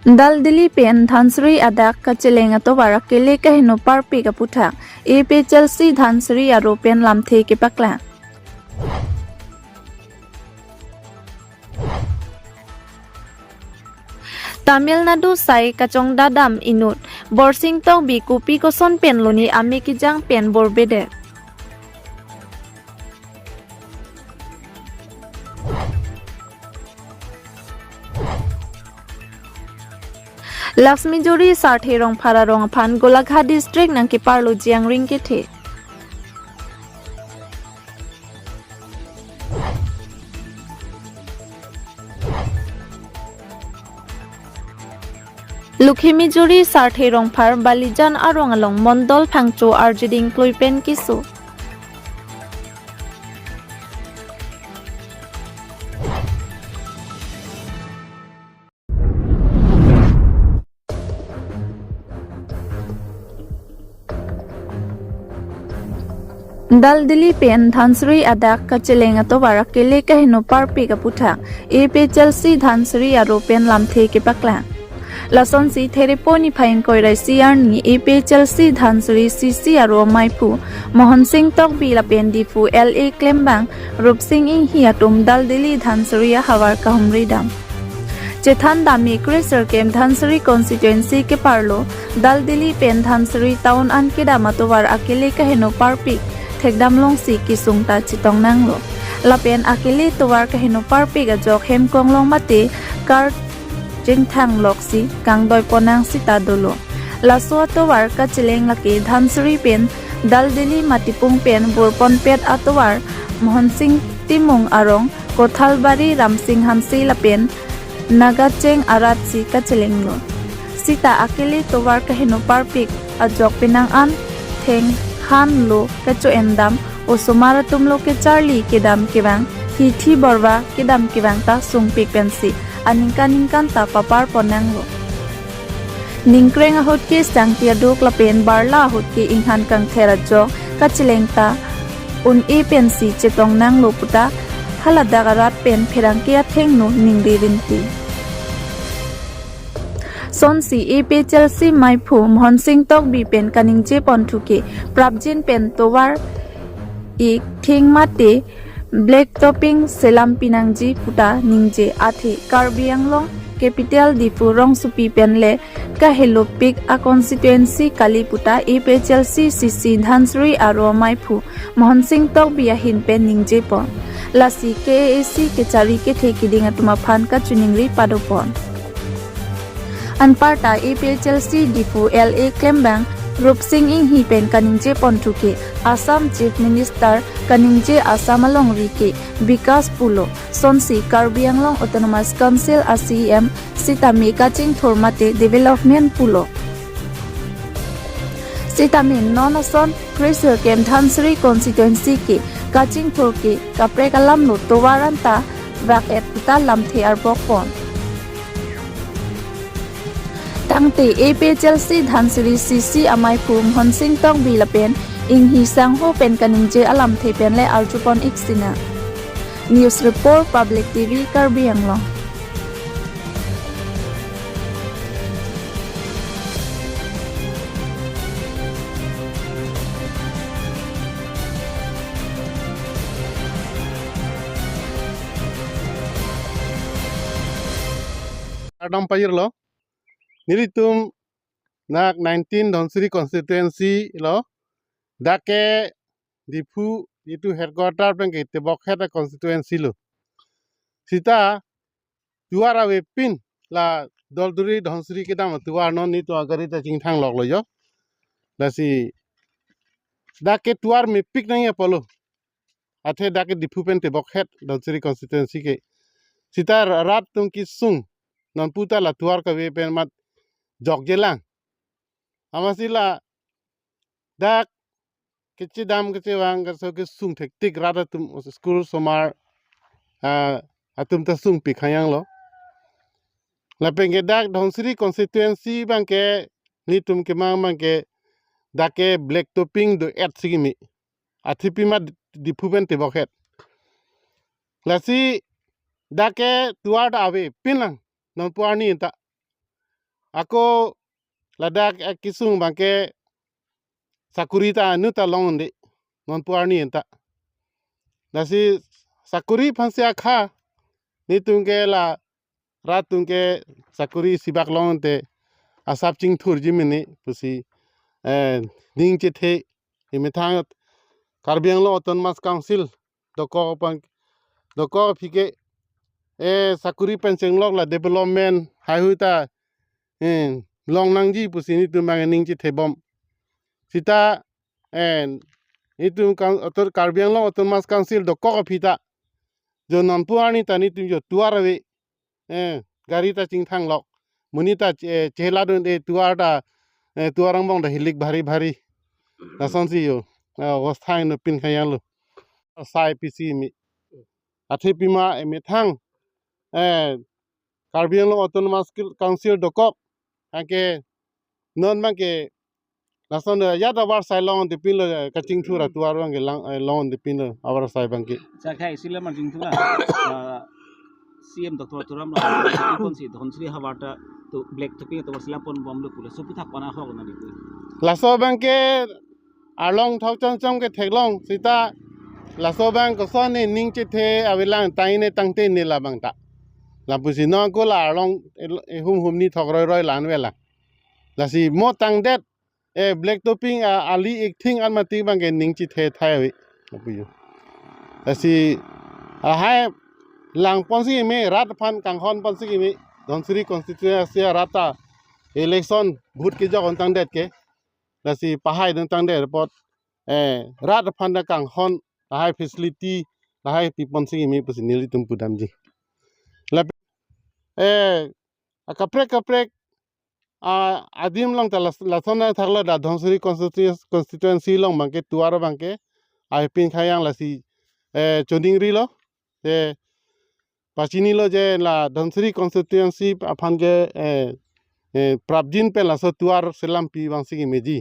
Dal dili pen dhansri adak kacheleng ato warak kele kahino parpi kaputhak epe Chelsea dhansri aro pen lamthe ke pakla. Tamil Nadu sai kachong dadam inut borsing tok bi kupi koson pen loni ame kijang pen borbede. Lakshmi Jori Sarthe rong phara rong phan Golaghat district nang ki parlo jiang ring ke the. Lukhimi Jori Sarthe rong phar Balijan arong along Mondol phangcho arjiding kloipen kisu. Dal dili pen dhansri adak kacheleng ato warak kele kahino parpi kaputhak epe Chelsea dhansri aro pen lamthe ke pakla. Lason si thereponi phain koirai siar ni epe Chelsea dhansri CC aro maipu Mohan Singh tok bi la pen difu LA klembang Rup Singh in hi atum dal dili dhansri hawar kahumri dam. Chethan dami Crescer kem dhansri constituency ke parlo dal dili pen dhansri town an ke damato war akele kahino parpi Thekdam long si kisung ta chitong nang lo. Lapen akili tuwar kahino parpi ga jok hem kong long mati kar jing thang lok si kang doi ponang si ta dolo. Laswa tuwar ka chileng laki dhansri pen dal dili matipung pen burpon pet atwar Mohan Singh timung arong Kothalbari Ramsing Hamsi lapen Nagacheng arat si ka chileng lo. Sita akili tuwar kahino parpi a jok pinang an theng Han lo kacho endam o sumara tumlo ke Charlie kedam kebang hi borwa kedam kebang ta sungpik pensi aningkan ta papar ponang lo ningkreng ahot ke sangtia dok lapen barla ahot ke inghan kang therajo kachileng ta un e pensi chetong nang lo puta halada garat pen pherang ke atheng no ningri rinti Sonsi epe Chelsea maipu Mohan Singh tok bi pen kaningje ponthuke prabjin pen towar ik thing mate black topping selam pinangji puta ningje athe Karbi Anglong capital dipu rong supi pen le ka hello pik a constituency kali puta epe Chelsea CC dhansri aro maipu Mohan Singh tok bi hin pen ningje pon lasi KAC ke chari ke thekiding atuma phan ka chuningri padopon Anparta epe Chelsea dipu LA klembang Rup Singh in hi pen kaningje ponthuke Assam Chief Minister kaningje Assam along rike Vikas Pulo Sonsi Karbi Anglong Autonomous Council ACM Sitami kaching thormate development pulo Sitami nonason Crescer kem dhansri constituency ke kaching thorke kaprekalam no towaranta vak et puta lamthe arbokpon Tangte epe Chelsea dhansri CC amai pu Mohan Singh tok bi lapen ing hi sang ho pen kaningje alam the pen le arjupon iksina News Report Public TV Karbi Anglong Adam Payirlo Niritum nak 19 Dhonsri constituency lo dake dipu itu headquarter pengke tebok head constituency lo sita tuara wepin la dolduri Dhonsri kedam tuar non ni to agari ta chingthang lok lo yo lasi dake tuar me pik nang apolo athe dake dipu pen tebok head Dhonsri constituency ke sita rat tum ki sung non puta la tuar ka wepen mat jok jelang amasila dak kecil dam kecil wang kerso ke sung tektik rata tum school somar atum ta sung pikayang lo la pengke dak Dhonsri constituency bangke ni tum ke mang bangke dake black topping do et sigimi atipi mat dipupen te boket la si dake tuar da ave pinang non puar ni ta ako ladak kisung bangke sakuri ta anu ta long de non puarni enta nasi sakuri phansia kha ni tungke la rat tungke sakuri sibak long te asap ching thur jimini pusi ding che the imithang Karbi Anglong Autonomous Council doko phike sakuri penseng lok la development hai huta long nangji pusi ni tu mang ning che thebom sita itu Karbi Anglong Autonomous Council doko phita jo non puani ta ni tu jo tuarawe gari ta ching thang lok munita chehla dun de tuarda tuarang bong da hilik bhari bhari nason si yo অৱস্থাই নপিন খায়ালো চাই পিছি মি আথি পিমা এমি থাং Karbi Anglong Autonomous Council dokok ake non mangke nason ya da war sai long de pin lo kaching thura tuar bang ke long de pin lo awar sai bang ke sa khai sila man jing thula CM Dr. Turam la kon si don sri hawata to black to ping to sila pon bom lo pula so pitha pana ho na ni laso bang ke along thok chang chang ke theklong sita laso bang ko son ni ning che the awilang tai ne tang te ni la bang ta la pusi no ko la along hum ni thok roi roi lan wela la si mo tang det black topping ali ik thing an ma ti bang ke ning chi the thai wi la pu la si hai lang pon si me rat phan kang hon pon si mi don sri constituency rata election bhut ki jog tang det ke la si pahai dang tang det report rat phan da kang hon hai facility hai pi pon si mi pusi nili tum pudam ji la kaprek adim long ta la sona thakla da dhonsri constituency long bangke tuar bangke ai pin khayang la si choning ri lo pachini lo je la dhonsri constituency aphan ke prabjin pe la so tuar selam pi bang si meji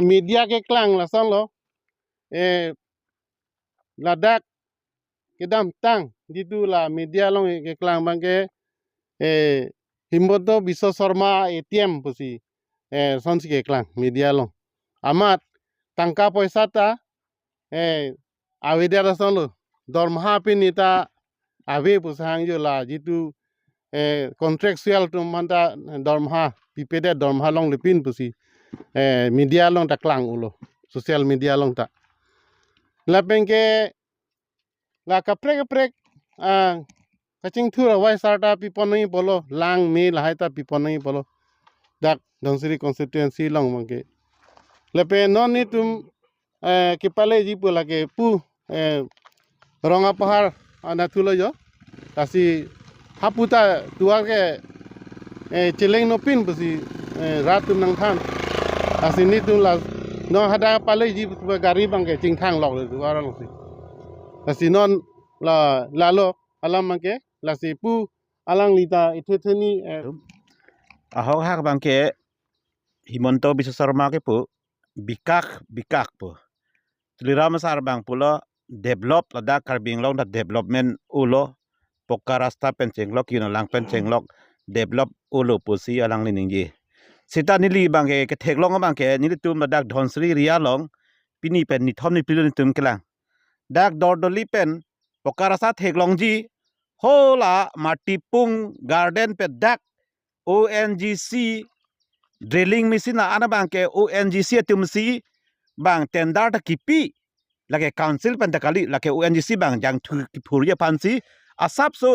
media ke klang la son lo ladak kedam tang ditu la media long ke klang bangke Himboto Biswa Sharma ATM pusi sonsi ke klang media long amat tangka poisa ta awedya rason lo dormaha pinita ave pusang jo la jitu contractual to manta dormaha pipede dormaha long lepin pusi media long ta klang ulo social media long ta la pengke la kaprek kaching thura wai sarta piponai bolo lang me lahai ta piponai bolo dak dhonsri constituency long mangke lepe non ni tum kipale ji pula ke pu ronga pahar ana thulo jo kasi haputa tuar ke cheleng no pin pusi ratum nang than kasi ni tum la no hada pale ji gari bangke ching thang lok le tuar long si kasi non la lo alam mangke la si pu alang lita ithetheni ahok hak bangke Himonto Biswa Sharma ke pu bikak pu tulira masar bang pulo develop lada Karbi Anglong da development ulo pokarasta pencenglok yun lang pencenglok develop ulo pusi alang liningji sita nili bangke ke theklong bangke nili tum ladak dhonsri ria long pini pen ni thom ni pilun tum kelang dak dordoli pen pokarasta theklong ji hola matipung garden pe dak ONGC drilling machine ana bangke ONGC tumsi bang tender ta kipi lage council pen takali lage ONGC bang jang thuria pansi asap so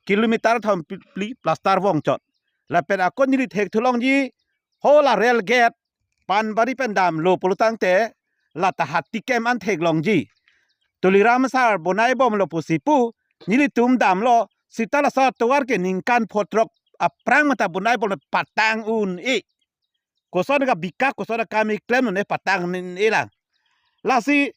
kilometer thom pli plaster wong chot la pen akon ni thek thulong ji hola rail gate pan bari pen dam lo polutang te la ta hati kem an thek long ji tuliram sar bonai bom lo pusipu nili tum dam lo sitala sa tawar ke ningkan potrok aprang mata bonai bom patang un koson ga bika koson kami klem ne patang ni lang lasi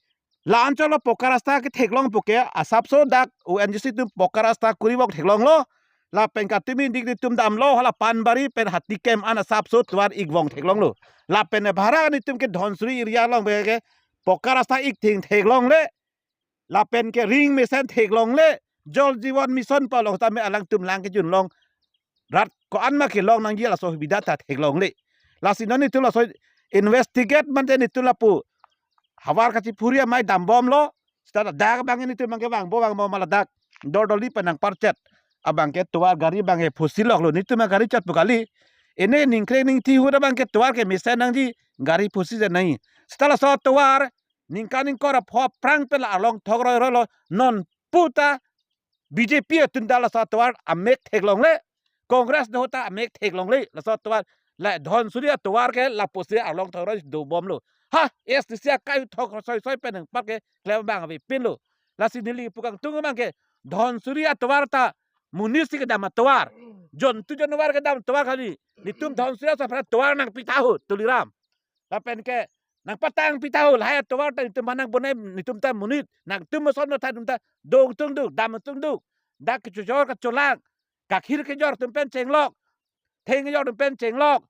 lancolo pokarasta ke theklong poke asap so dak ONGC tum pokarasta kuribok theklong lo la penkatimi dik tum dam lo hala panbari pen hati kem an asap so twar igwong theklong lo la pen bhara ni tum ke dhonsri area long bege pokarasta ik thing theklong le la pen ke ring mesen theklong le jol jiwan mission pa long ta me alang tum lang ke jun long รัฐก็อันมาเกี่ยวนังยี่ละโซบิดาตัดเฮกลองเลยลาสินนี่ตุลาโซinvestigate มันจะนี่ตุลาปูฮาวาร์กัจิพูริยไม่ดัมบอมโลสตาร์ดักบางนี่ตุมังเกบางบ่บางบ่มาละดักดอดอลีเป็นนังปาร์เจ็ดabang ke tuar gari bang ke fosil lok lo ni tu ma gari chat bukali ene ningkre ning ti hu bang ke tuar ke misa nang di gari fosil je nahi setelah so tuar ningkaning kora pho prang pe la long thogroi ro lo non puta BJP tundala so tuar amek theklong le congress de hota amek theklong le la so tuar la dhon suria tuar ke la posi along thogroi do bom lo ha es sia kai thok soi pe nang pak ke le bang abi pin lo la sinili pukang tung bang ke dhon suria tuar ta munisi ke dama tuar jon tu januar ke dama tuar kali nitum dhon suria sa tuar nang pitahu tuliram lapen ke nang patang pitahu lahaya tuar ta nitum manang bonai nitum ta munit nang tum son no ta tum ta dong tung duk dam tung duk dak ke jor ka cholang ka khir ke jor tum pen chenglok theng jor tum pen chenglok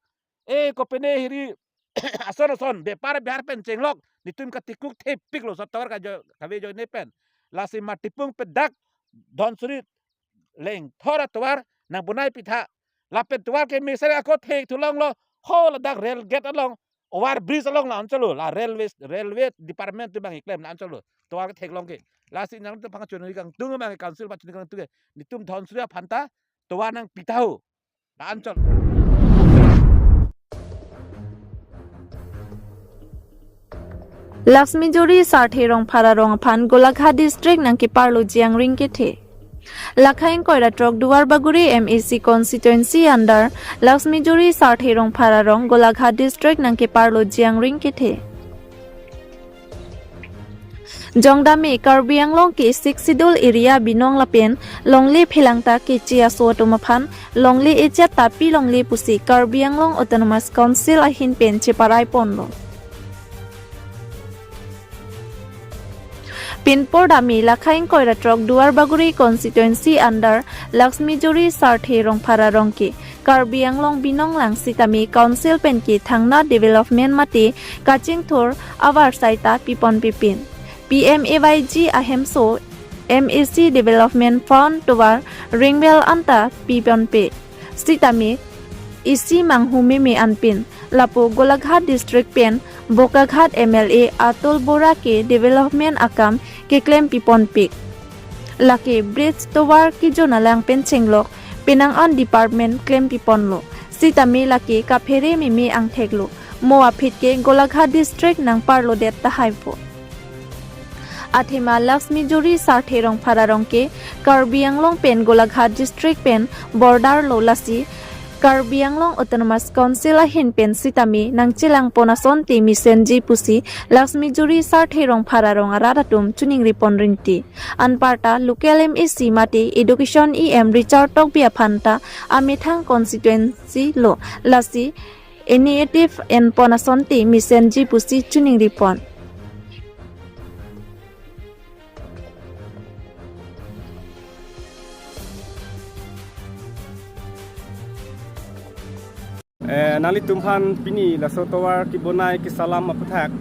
ko pene hiri ason be par biar pen chenglok nitum ka tikuk the pik lo sa tuar ka jo ka ve jo ne pen lasi matipung pedak dhon suri leng thora tuar nang bunai pitha lapet tuar ke misere ko thek thulong lo hol dak rail gate along over bridge along la anchalo la railway department tu bang iklem la anchalo tuar ke thek long ke la si nang tu phang chon kang tung bang council pa chon kang tu ni tum dhon surya phanta tuar nang pitau la anchal Lakshmi Jori Sarthi Rong Phara Rong Phan Golaghat District nang ki parlo jiang ring ke the Lakhain Koira Trok Duar Baguri MEC constituency under Lakshmi Jori Sarthi Rong Phara Rong Golaghat District nang ki parlo jiang ring ke the Jongdami Karbi Anglong ki 6 sidul area binong lapen longli philangta ki chia so tumaphan longli echat tapi longli pusi Karbi Anglong Autonomous Council ahin pen cheparai ponlo Pinpor Dami Lakhain Koira Trok Duar Baguri constituency under Lakshmi Jori Sarthi Rong Phara Rong ki Karbi Anglong binong lang sitami council pen ki thangna development mati kaching thur awar saita pipon pipin PMAYG ahemso MAC development fund tower ringbel anta pipon pe sitami isi manghume me anpin lapo Golaghat district pen Bokaghat MLA Atul Bora ke development akam ke claim pipon pik lake bridge tower ki jonalang pen chenglok penang on department claim pipon lo sitami lake kaphere mimi ang theklo moa phit ke Golaghat district nang parlo det ta haipo Athima Lakshmi Jori Sarthi Rong Phara Rong ke Karbi Anglong pen Golaghat district pen border lo lasi Karbi Anglong Autonomous Council ahin pen sitami nang chilang ponason ti misenji pusi Lakshmi Jori Sarthi Rong Phara Rong araratum chuning ripon rinti anparta local MEC mati education EM Richard Tok bia phanta amithang constituency lo lasi initiative and ponason ti misenji pusi chuning ripon Nali tumhan pini la sotowar ki bonai ki salam apathak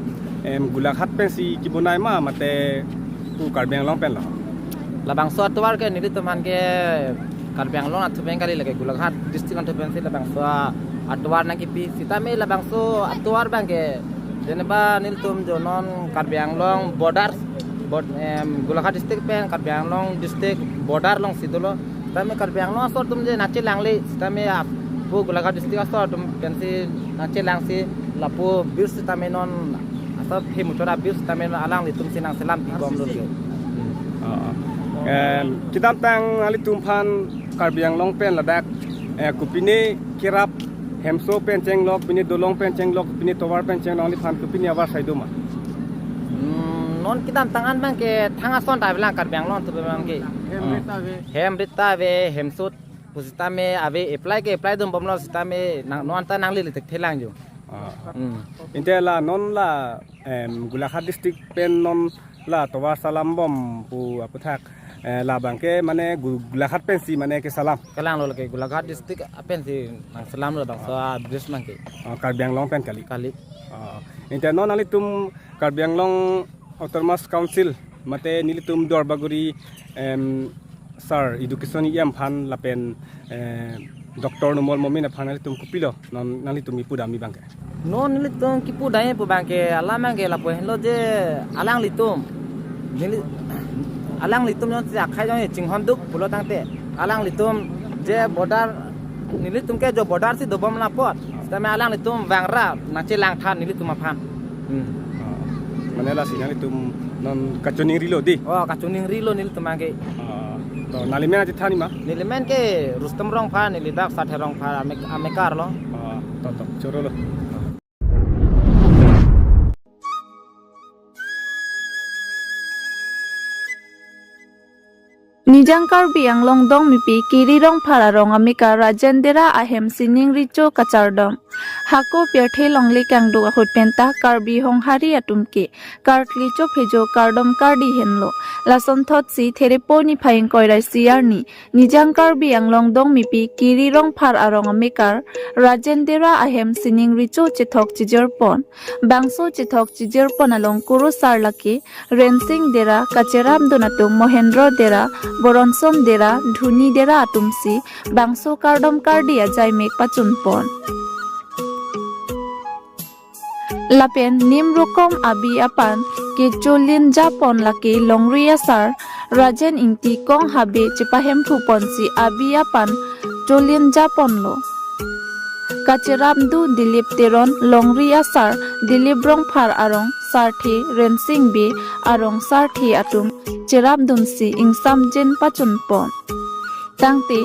Golaghat pensi ki bonai ma mate tu Karbi Anglong pen la labang sotowar ke nili tumhan ke Karbi Anglong atu pen kali lage Golaghat district atu pensi labang so atwar na ki pi sitame labang so atwar bang ke jeneba nil tum jonon Karbi Anglong border Golaghat district pen Karbi Anglong district border long sidulo tame Karbi Anglong so tum je nache langle sitame pu Golaghat district aso tum pensi nache langsi lapu bir sitame non aso phi mutora bir sitame alang li tum sinang selam pi bom lo ke kitam tang nali tumhan Karbi Anglong pen ladak kupini kirap hemso pen chenglok pini dolong pen chenglok pini towar pen chenglok li phan kupini awar saiduma non kitam tangan bang ke thanga son ta belang Karbi Anglong tu bang ke hem rita ve hemsut pusitame ave apply ke apply dum bomlo sitame non ta nang li tek thelang ju intela non la Golaghat district pen non la towar salam bom pu apathak la bangke mane Golaghat pensi mane ke salam kalang lo ke Golaghat district apen si nang salam lo bang so bris mang ke Karbi Anglong pen kali kali inte non ali tum Karbi Anglong Autonomous Council mate nilitum dor baguri sir education yam phan lapen doktor nomor momin apa nali tum kupilo nali tum ipu dami bangke no nilitum kipu dai pu bangke alamangke lapo hello je alang litum nili alang litum no jak khai jong chinghon duk pulo tangte alang litum je border nilitum ke jo border si dobom lapot tame alang litum wangra nache lang than nilitum aphan manela sinali tum non kacuning rilo di oh kacuning rilo nilitum mangke to nali mena jithani ma nilimen ke rustam rong pha nilidak sathe rong pha amekar lo to choro lo Nijang Karbi Anglong dong mipi kiri rong phara rong amika rajendera ahem sining richo kachardom hako pierthe longle kangdo hot penta Karbi hong hari atumke kartli cho phejo kardom kardi henlo lason thot si therepo ni phaing koirai siarni Nijang Karbi Anglong dong mipi kiri rong phar arong amika rajendera ahem sining richo chithok chijorpon bangso chithok chijorpon along kuru sarlaki rensing dera kacheram donatum mohendro dera Boronsom dera dhuni dera atumsi bangso kardom kardia jaimek pachunpon lapen nim rokom abi apan ke cholin japon laki longria sar rajen ingti kong habe chipahem phupon si abi apan cholin japon lo kacheramdu dilip teron longria sar dilibrong phar arong sarthi rensing be arong sarthi atum cheram dunsi ingsam jen pachunpon tangte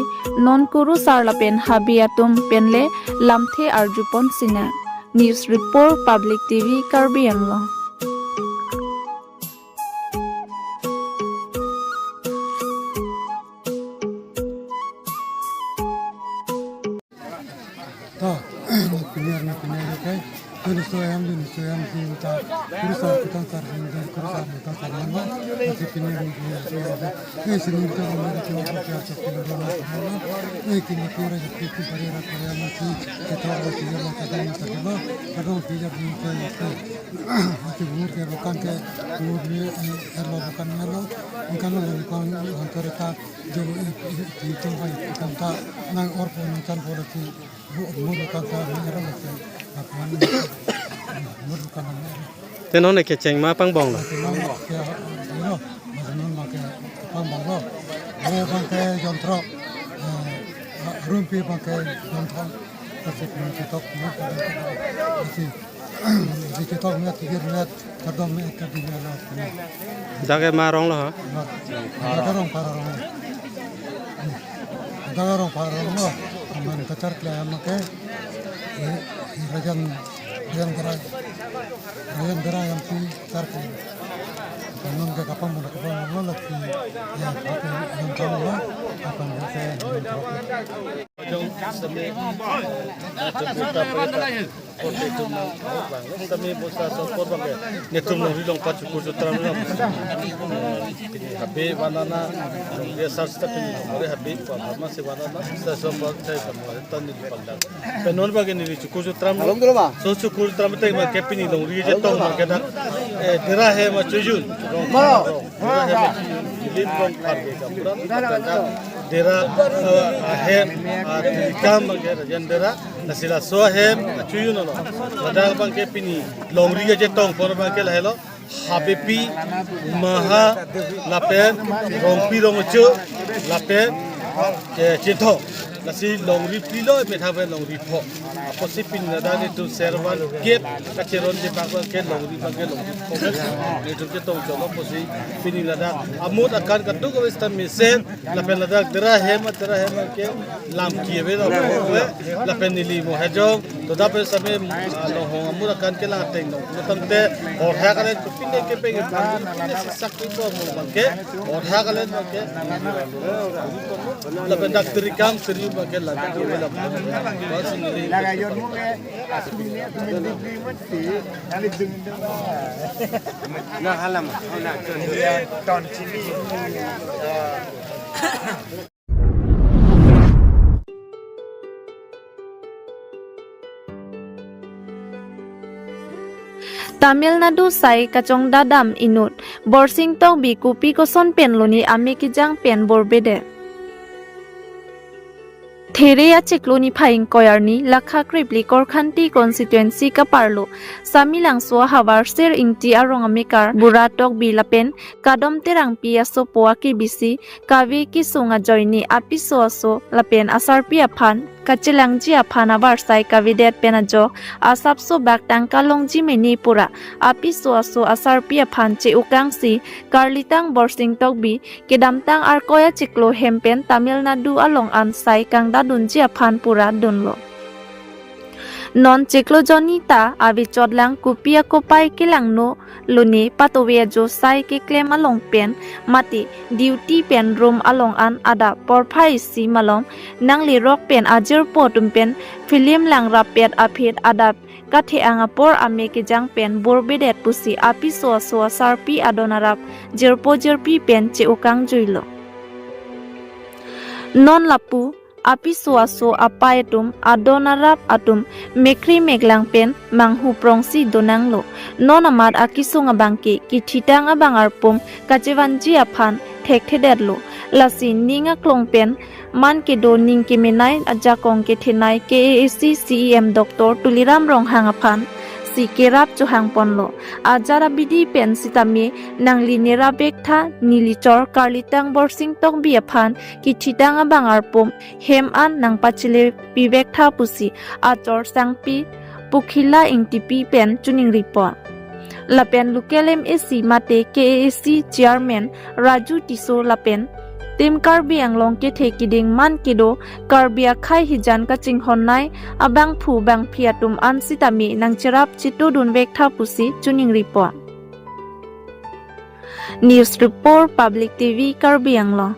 non kuru sarlapen habi atum penle lamthe arjupon sina news report public tv Karbi Anglong okay. Kurusoyam sinta kurusa kita sarjinda kurusa kita sarjana masih pinjam ini sini kita mengenai cuma kerja sekolah ini kini kira jadi pada rakyat masih kita masih jalan kadang kadang kadang tidak bisa masih umur dia bukan ke umur dia erlo bukan erlo bukan antara kita jauh itu kita tak nang orpon kan polisi umur bukan erlo masih thế nó này cái chèn má băng bong rồi ra cái má rong rồi hả Rajan dera yang si tarke non ke kapang mo lagi ya yang kamu lah apa mereka Jong sami kita kote tum bang sami bosa sopor bang ne tum no rilong pa chukur jutram na habe banana dia sar sta pin ore habe pa ma se banana sa sopor thai kam tan ni palla penon bag ni chukur jutram so chukur jutram te ma kepini dong ri je tong ma keda dera he ma chujun ma lim bang par ke kam dera hem kam ke jendera nasila so hem chuyu no badal bang ke pini longri je tong por bang ke lahelo habepi maha lapen rompi romocho lapen chetho nasi longri pilo me thabe longri pho aposi pin nada ni tu servan gap kacheron je bang ke longri bang ke longri pho ni tu ke tong jolo posi pini nada amut akan katu ko sta misen lapen nada dera hem ke lam kiwe ro lapen nili mo hajong to da pe same lo ho amut akan ke la teng no tamte or ha kale tu pinde ke pe pinde sakti to mo bang ke or ha kale ke lapen dak trikam seri bang la ke la bas nili lagayon mo ke asumili mesti nali dungdung na halam na ton chili Tamil Nadu sai kachong dadam inut borsing tong bi kupi ko son pen loni ami kijang pen borbede Thereya Chikloni Phaing Koyarni Lakha Kripli Korkhanti constituency ka parlo Samilang Swa Hawar Ser Ingti Arong Amikar Buratok Bilapen Kadom Terang Pia So Poaki Bisi Kavi Kisunga Joini Apiso Aso Lapen Asarpi Aphan Kachilangji Aphan Avarsai Kavidet Penajo Asapso Baktang Kalongji Meni Pura Apiso Aso Asarpi Aphan Che Ukangsi Karlitang Borsing Togbi Kedamtang Arkoya Chiklo Hempen Tamil Nadu Along Ansai Kang Dadunji Aphan Pura Dunlo Non Chiklo Jonita Avi Chodlang Kupia Kopai Kilang no Luni Patowe Jo Sai Ke Claim Along Pen Mati Duty Pen Room Along An Ada Porpai Si Malong Nangli Rock Pen Ajir Potum Pen Film Lang Rapet Apit Adap Kathe Angapor Ame Kijang Pen Borbedet Pusi Api Soa Soa Sarpi Adonarap Jirpo Jirpi Pen Che Ukang Juilo Non Lapu Api suaso apayatum adonarap atum mekri meglang pen manghu prongsi donanglo non amad akisung abangki kititang abangarpum kajevanji aphan thekthedetlo lasi ninga klongpen man ke do ning ke menai ajakong ke thenai KAC CEM Dr. Tuliram Ronghang aphan si kerap johang ponlo ajara bidi pen sitami nangli nera bektha nilichor karlitang borsing tong biaphan kitidang abangarpum hem an nang pachile pibektha pusi achor sangpi pukhila ingtipi pen tuning report lapen lukelem AC mate KAC chairman Raju Tiso lapen Tim Karbi Anglong ke thekiding man kido Karbi Akhai hijan ka chinghonnai abang phu bang phiatum an sitami nang cherap chitu dun bektha pusi tuning report News report Public TV Karbi Anglong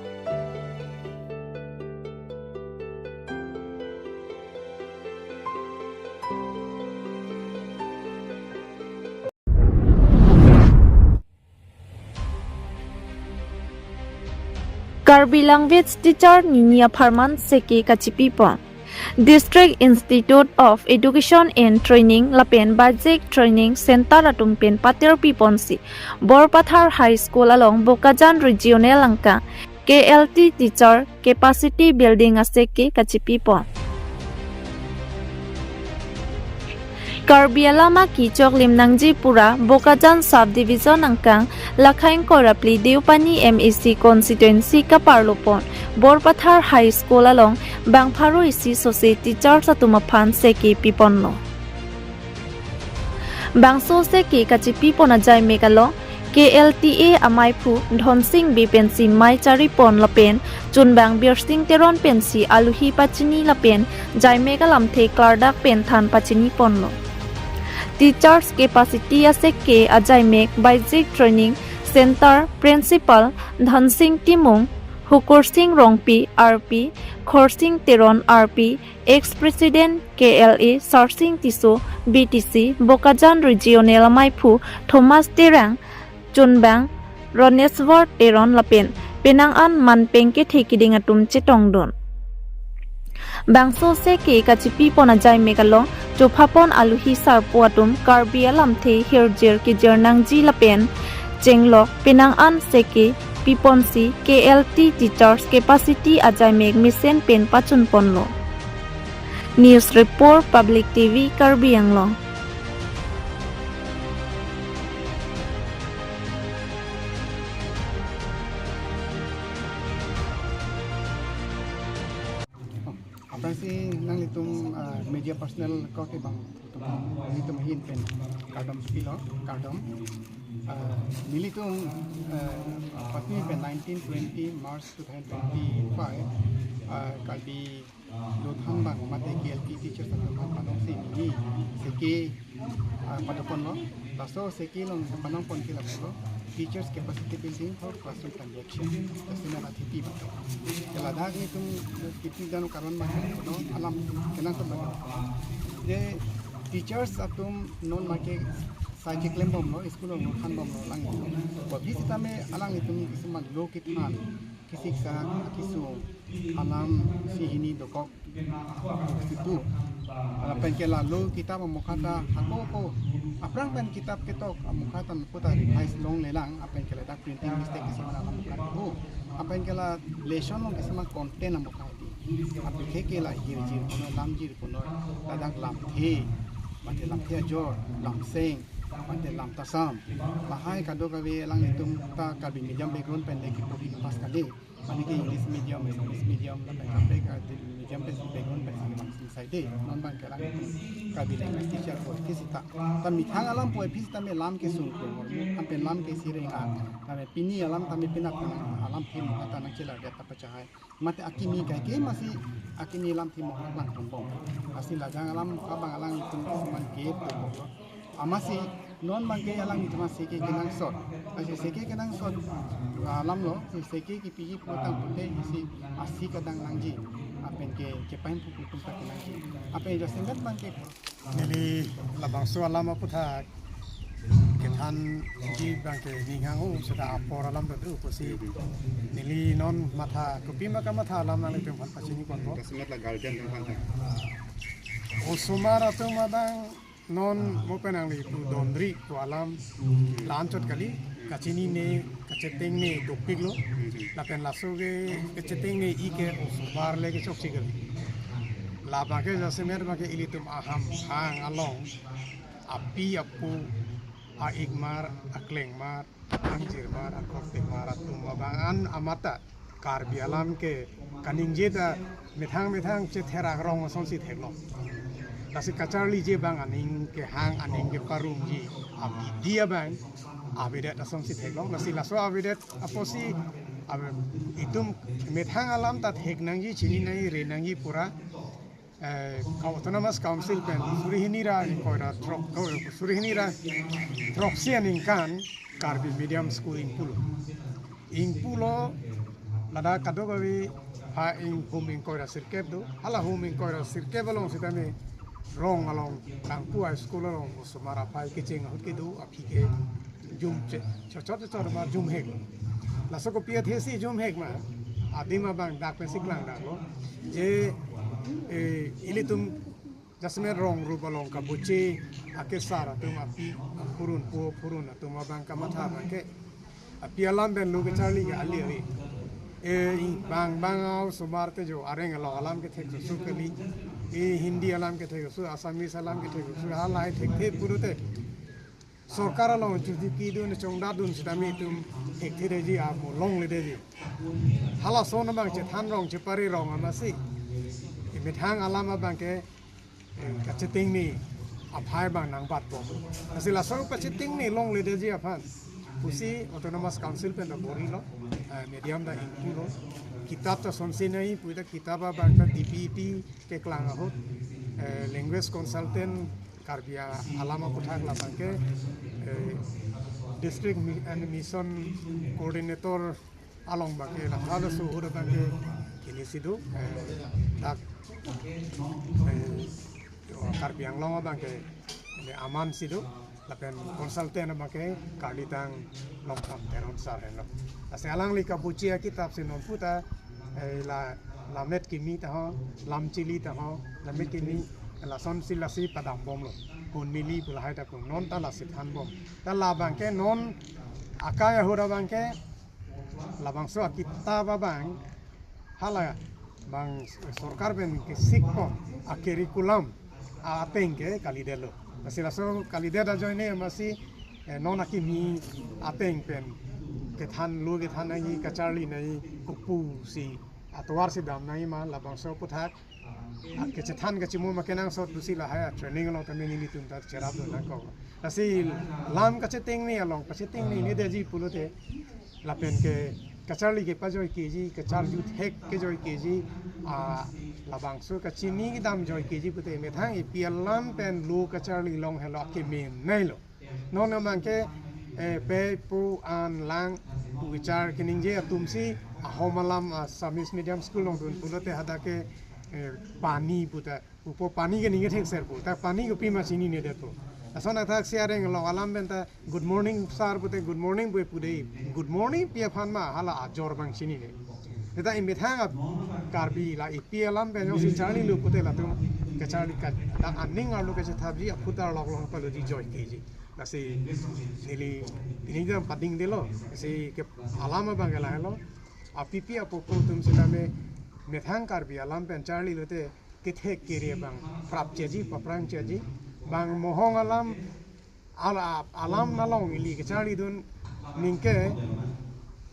Karbi language teacher Ninia Parman Seki Kachipipo District Institute of Education and Training Lapen Bajik Training Center Atumpen Patir Piponsi Borpathar High School along Bokajan Regional Angka KLT Teacher Capacity Building Aseki Kachipipo Karbi Alama Kichok Limnangji Pura Bokajan Subdivision Angkang Lakhain Korapli Deupani MEC Constituency Kaparlopon Borpathar High School along Bangpharu Isi Society Teachers Atumaphan Seki Piponlo Bangso Seki Kachipipona Jai Megalo KLTA Amaipu Dhonsing Bipensi Mai Charipon Lapen Chunbang Birsing Teron Pensi Aluhi Pachini Lapen Jai Megalamthe Klardak Pen Than Pachini Ponlo Teachers Capacity Aseke Ajai Mek Bajik Training Center Principal Dhansing Timung Hukursing Rongpi RP Khorsing Teron RP Ex-President KLA Sarsing Tiso BTC Bokajan Regional Maipu Thomas Terang Chunbang Roneswar Teron Lapen Penangan Manpengke Thekiding Atum Chetongdon Bangso Seke Kachipi Ponajai Megalo Jopapon Aluhi Sarpuatum Karbi Alamthe Hirjir Kijernang Jilapen Jenglok Penangan Seke Piponsi KLT Teachers Capacity Ajai Meg Misen Pen Pachun Ponlo News Report Public TV Karbi Anglong Apa sih nang litum media personal kau ke bang litum hin pen kadam spilo kadam militum patni pen 1920 March 2025 kalbi lotham bang mate KLT teacher sa panong si ni seki padapon lo taso seki long panong pon kila lo teachers capacity building for classroom transaction tasina atipi ba kala dag ni tum kitni dano karon ma no alam kenan to ba de teachers atum non make psychic lembom no school no khan bom no lang ba bisita me alang itum kisman lo kitman kisik sa kisu alam si hini dokok itu pen kela lo kitab mukata ako aprang pen kitab ketok mukata putar high long lelang apen kela dak printing mistake kisman mukata apen kela lesson no kisman content mukati api keke lah jir puno lam jir puno ladang lam the mate lam the jor lam seng mate lam tasam mahai kado kawe lang itum ta Karbi medium background pen leki poki pas kade mani ke English medium la kape ka medium background pen sing side non ban kala Karbi language teacher ko kisita tam mithang alam poi phis tame lam ke sun ko ampe lam ke sirenga tame pini alam tame pinat alam phim ata na chela de tapachai mate akimi kai ke masih akimi lam phim lang tombong asih ladang alam abang alang itum man ke to amasi non mangke alang itu masih ke kenang sot masih seke kenang sot alam lo seke ki pigi potang pute isi asi kadang nangji apen ke pain pupu tumpa kenangji apen jo sengat mangke nili labang so alam aputha kethan ji bangke ninghang sudah apor alam betu posi nili non matha kopi maka matha alam nang itu pan pasini kon bo Semet lah guardian tentang osumar atau madang non mopenang li tu dondri tu alam lancot kali kacini ne kaceteng ne dopik lo lapen lasoge kaceteng ne ike osumar lege chok chigal la bage jasemer bage ilitum aham hang along api apu a igmar akleng mar anjir mar akopte mar atum mabangan amata Karbi alam ke kaning jeda methang che therang rong sonsi theklo Kasi kacari je bang aning ke hang aning ke parum ji abi dia bang abidet asong si teglong nasi laso abidet aposi itum methang alam tat hek nangji chini nai re nangji pura autonomous council pen surihinira koira trop surihinira tropsian ingkan Karbi medium school ingpulo lada kadogawi ha ing huming koira sirkep do hala huming koira sirkep along sitame rong along tangpu high school along usumara pai kicing hut ke do api ke jum chot ma jum hek la so ko pia thesi jum hek ma adima bang dak pe siklang da lo je ilitum jasme rong ru balong ka buci akesara tum api purun tum bang ka matha ke api alam ben lu ke charli ke ali ri bang au sumar te jo areng lo alam ke thek su kali Hindi alam ke thek su Assamese alam ke thek su halai thek purute सरकार लो जुदी की दुन चोंगदा दुन सिदामी तुम एक थिरे जी आप लोंग ले दे जी हाला सोन बांग चे थान रोंग चे परी रोंग अमासी मिठांग आलामा बांग के कचितिंग नी अफाय बांग नांग बात बो असिला सोंग कचितिंग नी लोंग ले दे जी अफान पुसी ऑटोनोमस काउंसिल पे न बोरी लो मीडियम दा इंटू लो किताब तो सुनसी नहीं पूरा किताब बांग का डीपीटी के क्लांग हो language consultant Karbi alama puthak la bangke district and mission coordinator along bangke la thada su hura bangke kini sidu tak Karbi Anglong bangke aman sidu lapen consultant bangke kalitang long term teron sareno ase alang li kabucia kitab sinon puta la lamet kimi ta ho lam chili ta ho lamet kimi la son silasi padam bom lo kon mili pulahai ta kon non ta la sithan bom ta la bangke non akaya hura bangke la bangso kitaba bang hala bang sarkar ben ke sikko a curriculum a tenge kalidelo asila so kalideda joine masi non akimi ateng pen ke than lu ke than ai kacharli nai kupu si atwar si dam nai ma la bangso puthak ke cethan ke cimu makenang sot dusi la haya training lo tameni ni tum ta cerap do na ko asi lam ka ceteng ni along ka ceteng ni de ji pulote la pen ke kacharli ke pajoi keji kachar ju thek ke joi keji a la bangso ka chini ki dam joi keji pute me thang i pialam pen lu kacharli long helo ke me nai lo no na mang ke pe pu an lang pu vichar kening je tumsi a homalam Assamese medium school long dun pulote hada ke पानी पुता ऊपर पानी के निगे ठेक सर पुता पानी को पीमा चीनी ने देतो असना था सियारेंग लो आलाम बेंता गुड मॉर्निंग सार पुते गुड मॉर्निंग बुए पुदे गुड मॉर्निंग पिया फान मा हाला आजोर बांग चीनी ने तेता इ मिथांग कार्बी ला इ पिया लाम बे जो सि चाली लु पुते ला तुम के चाली का दा अनिंग आलु के थाबजी फुता लग लो पलो जी जॉय केजी नसे नेली इनिगा पडिंग देलो से के आलाम बांगला हेलो आ पिपिया पोको तुम सिला में methang Karbi alam pen Charlie lote kithek kiri bang prap cheji paprang cheji bang mohong alam nalong ili ke Charlie dun ningke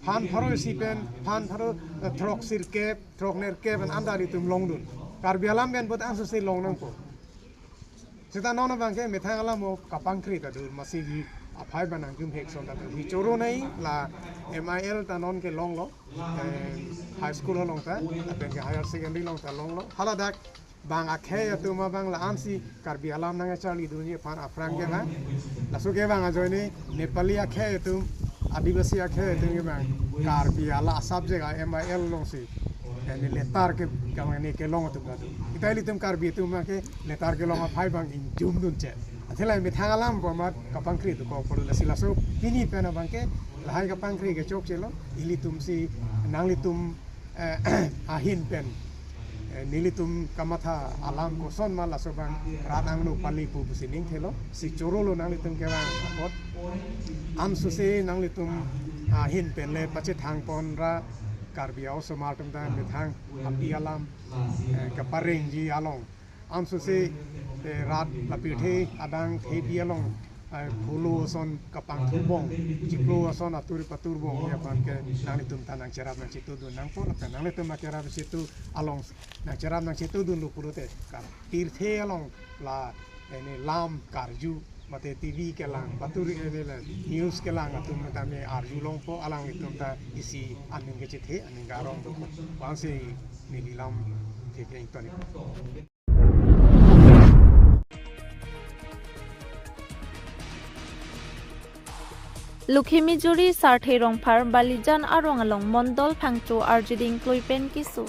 pan pharo si pen pan pharo trok sir kep trok ner kep an andari tum long dun Karbi alam pen bot ang si long nang po sita nona bang ke methang alam mo kapang kri ta dur masigi aphai banang jum hek son ta hi choro nai la MIL ta non ke long lo high school long ta pen ke higher secondary long ta long lo haladak bang akhe tu ma bang la ansi Karbi alam nang Charlie dunia pan afrang ke bang la so ke bang ajoy ni Nepali akhe tu adivasi akhe tu bang Karbi ala subject MIL long si ni letar ke kang ni ke long tu bang kita li tum Karbi tu ma ke letar ke long aphai bang in jum dun che athelai me thang alam bo mat kapang kri tu ko pol la sila so pini pena bang ke lahai kapang kri ke chok chelo ili tum si nang li tum ahin pen nilitum kamatha alam ko son mala sobang radang no pali pu sining thelo si chorolo nang litum ke bang apot am suse nang litum hin penle pache thang pon ra Karbi au somatum da me thang api alam ka pareng ji along am suse rat lapithe adang thepi along phulo son kapang thubong jiplo son atur patur bong ya pan ke nang litum tanang cerap nang situ dun nang pon nang litum cerap situ along nang cerap nang situ dun lu pulote kar tirthe along la ene lam karju mate TV ke lang patur ene la news ke lang atum tame arju long po alang litum ta isi aning ke chithe aning garong do panse ni lam ke intoni Lukhimijuri sarthe rongphar balijan arong along mondol phangcho arjiding kloipen kisu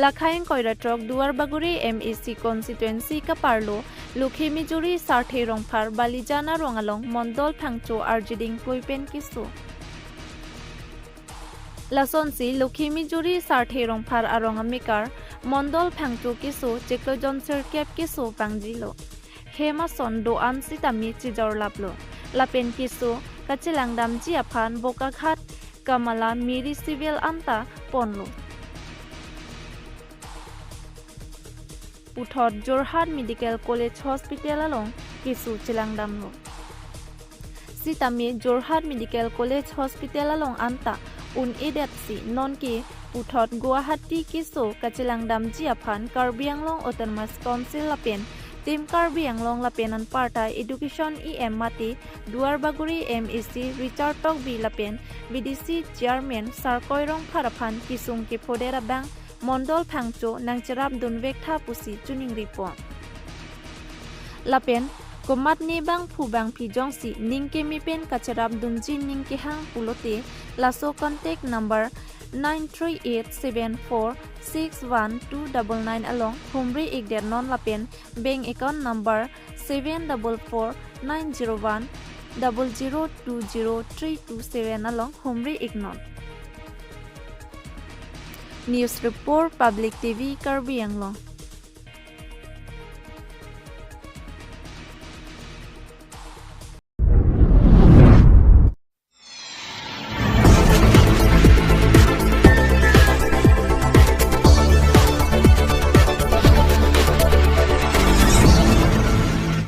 Lakhain koiratrok duar baguri MEC constituency kaparlo Lukhimijuri sarthe rongphar balijan arong along mondol phangcho arjiding kloipen kisu Lasonsi Lukhimijuri sarthe rongphar arong amikar mondol phangcho kisu cheklojon sirkep kisu pangjilo Hema sondo ansi tami chijor laplo Lapen kisu kachilang damji aphan bokakhat kamala miri civil anta ponlo Puthot Jorhat Medical College Hospital along kisu chilang damlo Sitami Jorhat Medical College Hospital along anta un edepsi non ki Puthot Guwahati kisu kachilang damji aphan Karbi Anglong Autonomous Council lapen Tim Karbi Anglong lapenan partai education EM mati duar baguri MEC Richard Tokbi lapen BDC chairman Sarkoirong Paraphan Kisung ki Fodera Bank Mondol Phangcho nangcherap dunvek tha pusi tuning report lapen komat ni bang phu bang phijong si ningke mi pen kacharap dunjin ningke hang pulote laso contact number 938746199 along Humri Igder non lapen bank account number 744190020327 along Humri Ignon News Report Public TV Karbi Anglong